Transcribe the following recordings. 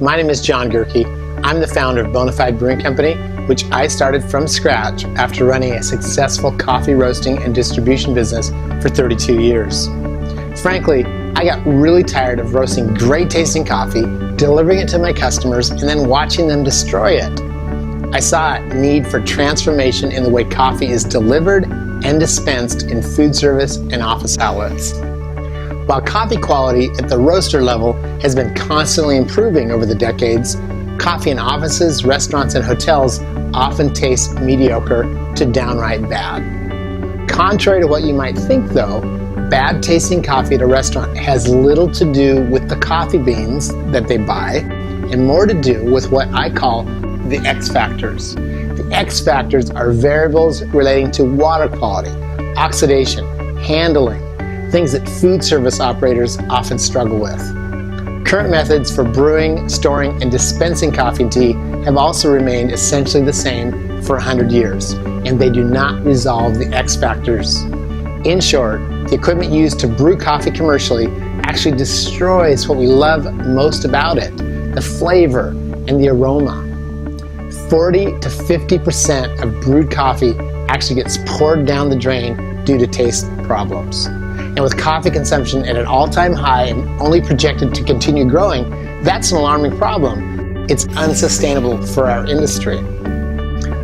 My name is John Gerke. I'm the founder of Bona Fide Brewing Company, which I started from scratch after running a successful coffee roasting and distribution business for 32 years. Frankly, I got really tired of roasting great tasting coffee, delivering it to my customers, and then watching them destroy it. I saw a need for transformation in the way coffee is delivered and dispensed in food service and office outlets. While coffee quality at the roaster level has been constantly improving over the decades, coffee in offices, restaurants, and hotels often tastes mediocre to downright bad. Contrary to what you might think though, bad tasting coffee at a restaurant has little to do with the coffee beans that they buy and more to do with what I call the X factors. The X factors are variables relating to water quality, oxidation, handling, things that food service operators often struggle with. Current methods for brewing, storing, and dispensing coffee and tea have also remained essentially the same for 100 years, and they do not resolve the X factors. In short, the equipment used to brew coffee commercially actually destroys what we love most about it, the flavor and the aroma. 40 to 50% of brewed coffee actually gets poured down the drain due to taste problems. And with coffee consumption at an all-time high and only projected to continue growing, that's an alarming problem. It's unsustainable for our industry.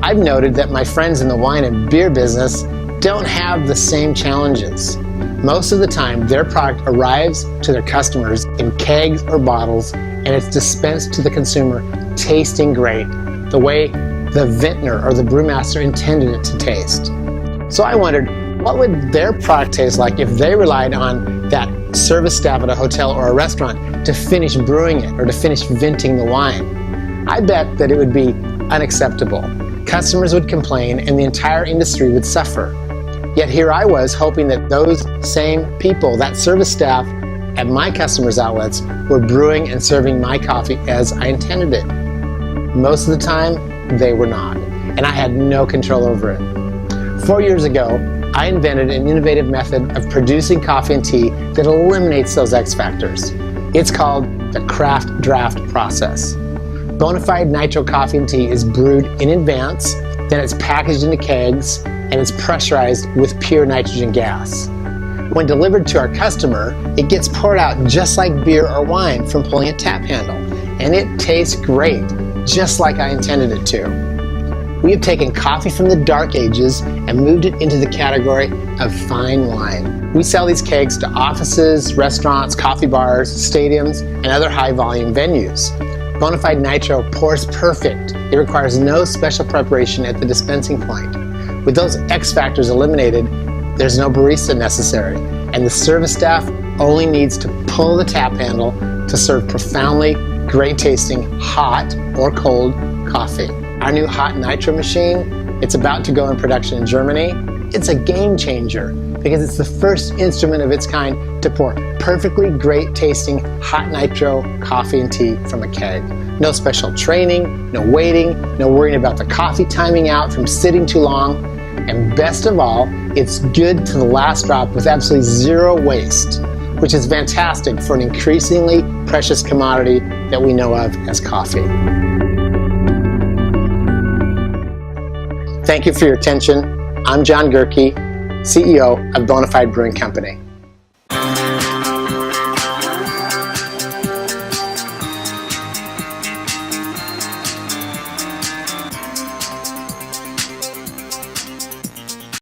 I've noted that my friends in the wine and beer business don't have the same challenges. Most of the time, their product arrives to their customers in kegs or bottles, and it's dispensed to the consumer tasting great, the way the vintner or the brewmaster intended it to taste. So I wondered, what would their product taste like if they relied on that service staff at a hotel or a restaurant to finish brewing it or to finish venting the wine? I bet that it would be unacceptable. Customers would complain and the entire industry would suffer. Yet here I was hoping that those same people, that service staff at my customers' outlets, were brewing and serving my coffee as I intended it. Most of the time, they were not, and I had no control over it. 4 years ago, I invented an innovative method of producing coffee and tea that eliminates those X factors. It's called the craft draft process. Bona Fide Nitro coffee and tea is brewed in advance, then it's packaged into kegs, and it's pressurized with pure nitrogen gas. When delivered to our customer, it gets poured out just like beer or wine from pulling a tap handle, and it tastes great, just like I intended it to. We have taken coffee from the dark ages and moved it into the category of fine wine. We sell these kegs to offices, restaurants, coffee bars, stadiums, and other high-volume venues. Bona Fide Nitro pours perfect. It requires no special preparation at the dispensing point. With those X factors eliminated, there's no barista necessary, and the service staff only needs to pull the tap handle to serve profoundly great-tasting hot or cold coffee. Our new hot nitro machine, it's about to go in production in Germany. It's a game changer because it's the first instrument of its kind to pour perfectly great tasting hot nitro coffee and tea from a keg. No special training, no waiting, no worrying about the coffee timing out from sitting too long. And best of all, it's good to the last drop with absolutely zero waste, which is fantastic for an increasingly precious commodity that we know of as coffee. Thank you for your attention. I'm John Gerke, CEO of Bona Fide Brewing Company.